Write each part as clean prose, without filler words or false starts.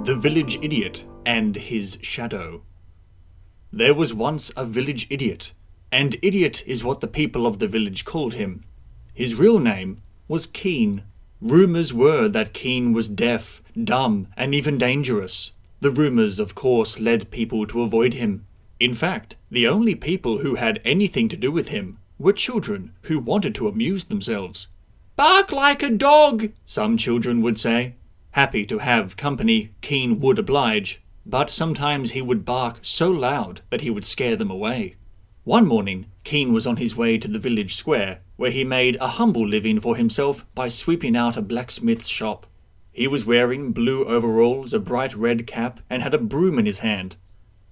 The Village Idiot and His Shadow. There was once a village idiot, and idiot is what the people of the village called him. His real name was Keen. Rumours were that Keen was deaf, dumb, and even dangerous. The rumours, of course, led people to avoid him. In fact, the only people who had anything to do with him were children who wanted to amuse themselves. "Bark like a dog," some children would say. Happy to have company, Keen would oblige, but sometimes he would bark so loud that he would scare them away. One morning, Keen was on his way to the village square, where he made a humble living for himself by sweeping out a blacksmith's shop. He was wearing blue overalls, a bright red cap, and had a broom in his hand.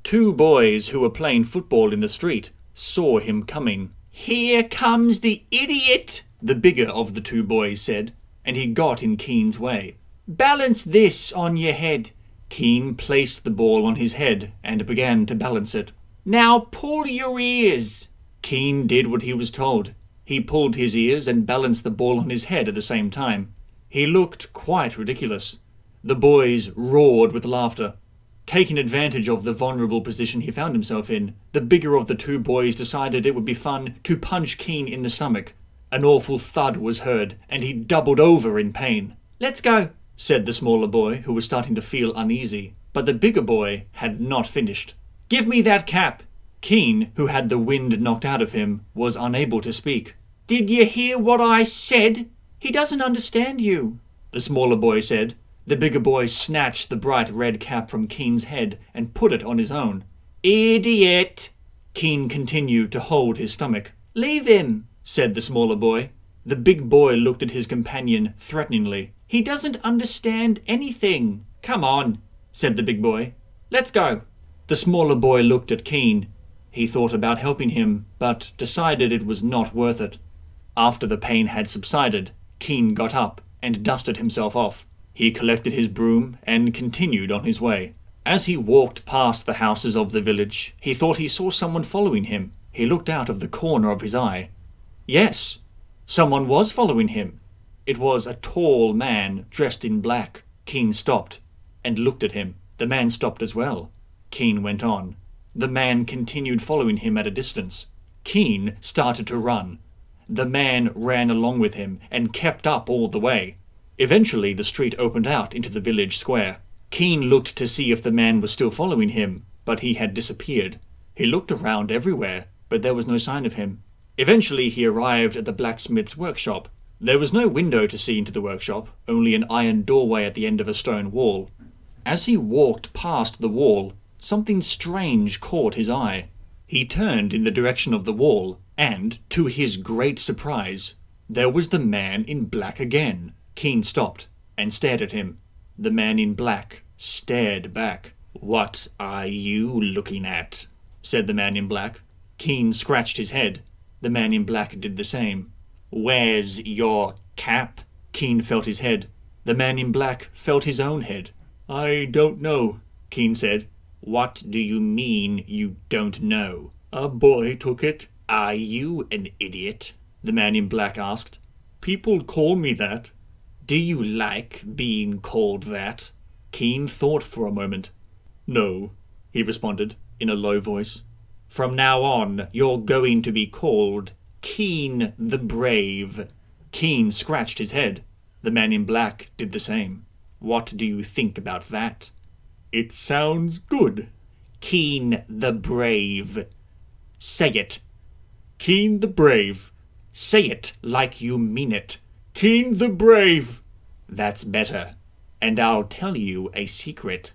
Two boys who were playing football in the street saw him coming. "Here comes the idiot," the bigger of the two boys said, and he got in Keen's way. "Balance this on your head." Keen placed the ball on his head and began to balance it. "Now pull your ears." Keen did what he was told. He pulled his ears and balanced the ball on his head at the same time. He looked quite ridiculous. The boys roared with laughter. Taking advantage of the vulnerable position he found himself in, the bigger of the two boys decided it would be fun to punch Keen in the stomach. An awful thud was heard, and he doubled over in pain. "Let's go," said the smaller boy, who was starting to feel uneasy. But the bigger boy had not finished. "Give me that cap." Keen, who had the wind knocked out of him, was unable to speak. "Did you hear what I said?" "He doesn't understand you," the smaller boy said. The bigger boy snatched the bright red cap from Keen's head and put it on his own. "Idiot!" Keen continued to hold his stomach. "Leave him," said the smaller boy. The big boy looked at his companion threateningly. "He doesn't understand anything." "Come on," said the big boy. "Let's go." The smaller boy looked at Keen. He thought about helping him, but decided it was not worth it. After the pain had subsided, Keen got up and dusted himself off. He collected his broom and continued on his way. As he walked past the houses of the village, he thought he saw someone following him. He looked out of the corner of his eye. Yes, someone was following him. It was a tall man dressed in black. Keen stopped and looked at him. The man stopped as well. Keen went on. The man continued following him at a distance. Keen started to run. The man ran along with him and kept up all the way. Eventually, the street opened out into the village square. Keen looked to see if the man was still following him, but he had disappeared. He looked around everywhere, but there was no sign of him. Eventually, he arrived at the blacksmith's workshop. There was no window to see into the workshop, only an iron doorway at the end of a stone wall. As he walked past the wall, something strange caught his eye. He turned in the direction of the wall, and, to his great surprise, there was the man in black again. Keen stopped and stared at him. The man in black stared back. "What are you looking at?" said the man in black. Keen scratched his head. The man in black did the same. "Where's your cap?" Keen felt his head. The man in black felt his own head. "I don't know," Keen said. "What do you mean you don't know?" "A boy took it." "Are you an idiot?" the man in black asked. "People call me that." "Do you like being called that?" Keen thought for a moment. "No," he responded in a low voice. "From now on, you're going to be called Keen the Brave." Keen scratched his head. The man in black did the same. "What do you think about that?" "It sounds good." "Keen the Brave." "Say it." "Keen the Brave." "Say it like you mean it." "Keen the Brave." "That's better. And I'll tell you a secret."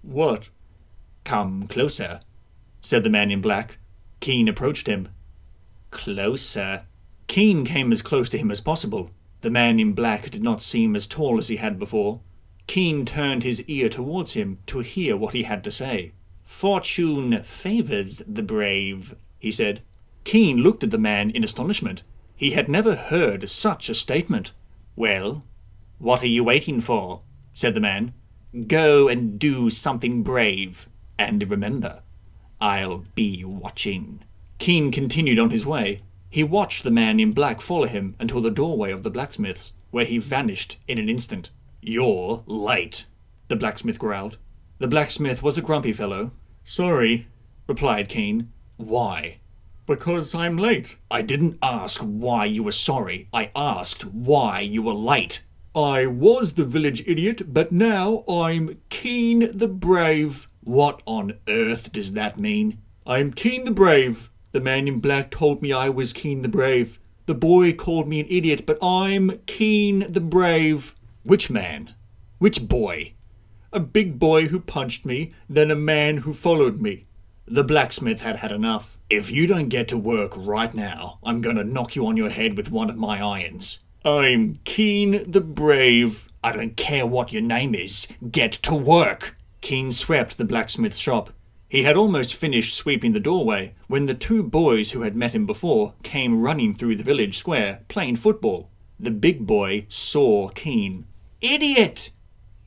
"What?" "Come closer," said the man in black. Keen approached him. "Closer." Keen came as close to him as possible. The man in black did not seem as tall as he had before. Keen turned his ear towards him to hear what he had to say. "Fortune favors the brave," he said. Keen looked at the man in astonishment. He had never heard such a statement. "Well, what are you waiting for?" said the man. "Go and do something brave. And remember, I'll be watching." Keen continued on his way. He watched the man in black follow him until the doorway of the blacksmith's, where he vanished in an instant. "You're late," the blacksmith growled. The blacksmith was a grumpy fellow. "Sorry," replied Keen. "Why?" "Because I'm late." "I didn't ask why you were sorry. I asked why you were late." "I was the village idiot, but now I'm Keen the Brave." "What on earth does that mean?" "I'm Keen the Brave. The man in black told me I was Keen the Brave. The boy called me an idiot, but I'm Keen the Brave." "Which man? Which boy?" "A big boy who punched me, then a man who followed me." The blacksmith had had enough. "If you don't get to work right now, I'm gonna knock you on your head with one of my irons." "I'm Keen the Brave." "I don't care what your name is. Get to work." Keen swept the blacksmith's shop. He had almost finished sweeping the doorway when the two boys who had met him before came running through the village square, playing football. The big boy saw Keen. "Idiot!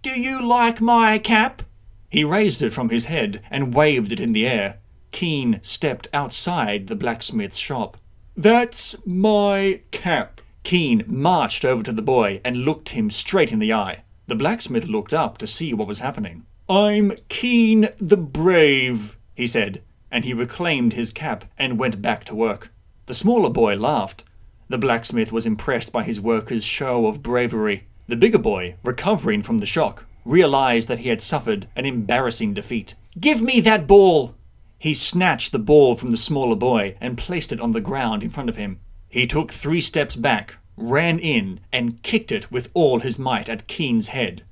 Do you like my cap?" He raised it from his head and waved it in the air. Keen stepped outside the blacksmith's shop. "That's my cap." Keen marched over to the boy and looked him straight in the eye. The blacksmith looked up to see what was happening. "I'm Keen the Brave," he said, and he reclaimed his cap and went back to work. The smaller boy laughed. The blacksmith was impressed by his worker's show of bravery. The bigger boy, recovering from the shock, realized that he had suffered an embarrassing defeat. "Give me that ball!" He snatched the ball from the smaller boy and placed it on the ground in front of him. He took 3 steps back, ran in, and kicked it with all his might at Keen's head.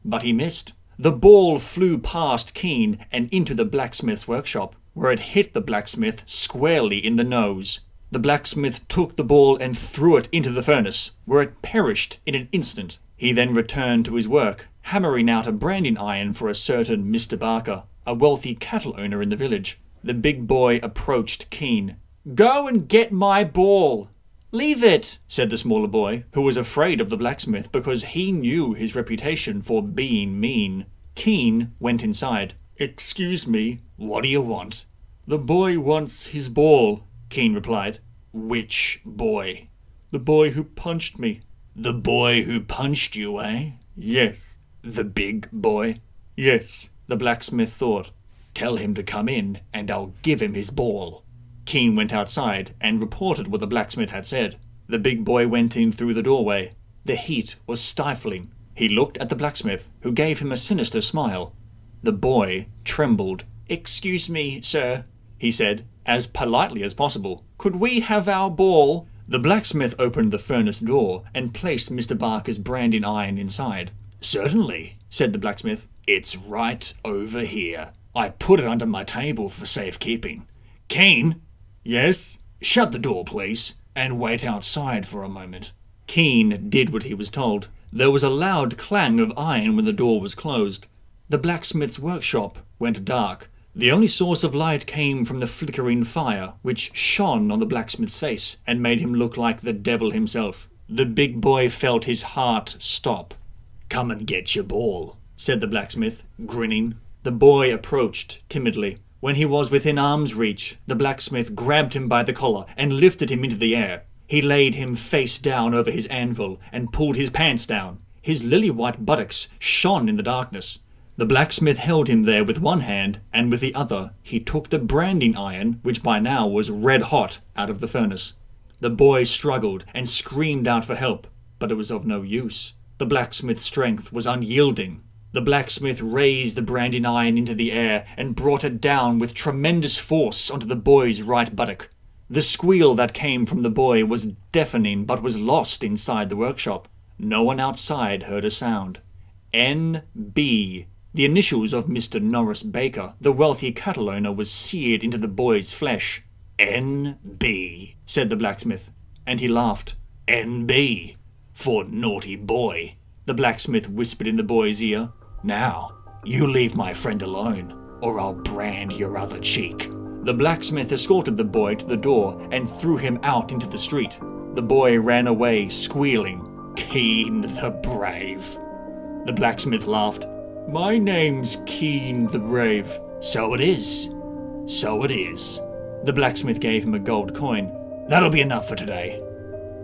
But he missed. The ball flew past Keen and into the blacksmith's workshop, where it hit the blacksmith squarely in the nose. The blacksmith took the ball and threw it into the furnace, where it perished in an instant. He then returned to his work, hammering out a branding iron for a certain Mr. Barker, a wealthy cattle owner in the village. The big boy approached Keen. "Go and get my ball." "Leave it," said the smaller boy, who was afraid of the blacksmith because he knew his reputation for being mean. Keen went inside. "Excuse me." "What do you want?" "The boy wants his ball," Keen replied. "Which boy?" "The boy who punched me." "The boy who punched you, eh?" "Yes." "The big boy?" "Yes." The blacksmith thought. "Tell him to come in, and I'll give him his ball." Keen went outside and reported what the blacksmith had said. The big boy went in through the doorway. The heat was stifling. He looked at the blacksmith, who gave him a sinister smile. The boy trembled. "Excuse me, sir," he said, as politely as possible. "Could we have our ball?" The blacksmith opened the furnace door and placed Mr. Barker's branding iron inside. "Certainly," said the blacksmith. "It's right over here. I put it under my table for safekeeping. Keen?" "Yes?" "Shut the door, please, and wait outside for a moment." Keen did what he was told. There was a loud clang of iron when the door was closed. The blacksmith's workshop went dark. The only source of light came from the flickering fire, which shone on the blacksmith's face and made him look like the devil himself. The big boy felt his heart stop. "Come and get your ball," said the blacksmith, grinning. The boy approached timidly. When he was within arm's reach, the blacksmith grabbed him by the collar and lifted him into the air. He laid him face down over his anvil and pulled his pants down. His lily-white buttocks shone in the darkness. The blacksmith held him there with one hand, and with the other he took the branding iron, which by now was red hot, out of the furnace. The boy struggled and screamed out for help, but it was of no use. The blacksmith's strength was unyielding. The blacksmith raised the branding iron into the air and brought it down with tremendous force onto the boy's right buttock. The squeal that came from the boy was deafening but was lost inside the workshop. No one outside heard a sound. N.B., the initials of Mr. Norris Baker, the wealthy cattle owner, was seared into the boy's flesh. "N.B.," said the blacksmith, and he laughed. "N.B., for naughty boy," the blacksmith whispered in the boy's ear. "Now, you leave my friend alone, or I'll brand your other cheek." The blacksmith escorted the boy to the door and threw him out into the street. The boy ran away, squealing, "Keen the Brave." The blacksmith laughed. "My name's Keen the Brave." "So it is. So it is." The blacksmith gave him a gold coin. "That'll be enough for today.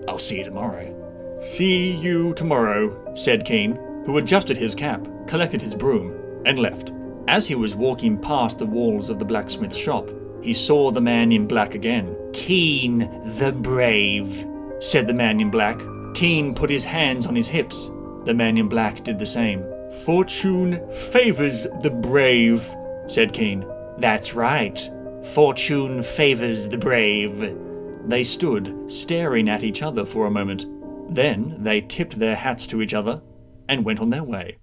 I'll see you tomorrow." "See you tomorrow," said Keen, who who adjusted his cap, collected his broom, and left. As he was walking past the walls of the blacksmith's shop, he saw the man in black again. "Keen the brave," said the man in black. Keen put his hands on his hips. The man in black did the same. "Fortune favors the brave," said Keen. "That's right. Fortune favors the brave." They stood staring at each other for a moment. Then they tipped their hats to each other and went on their way.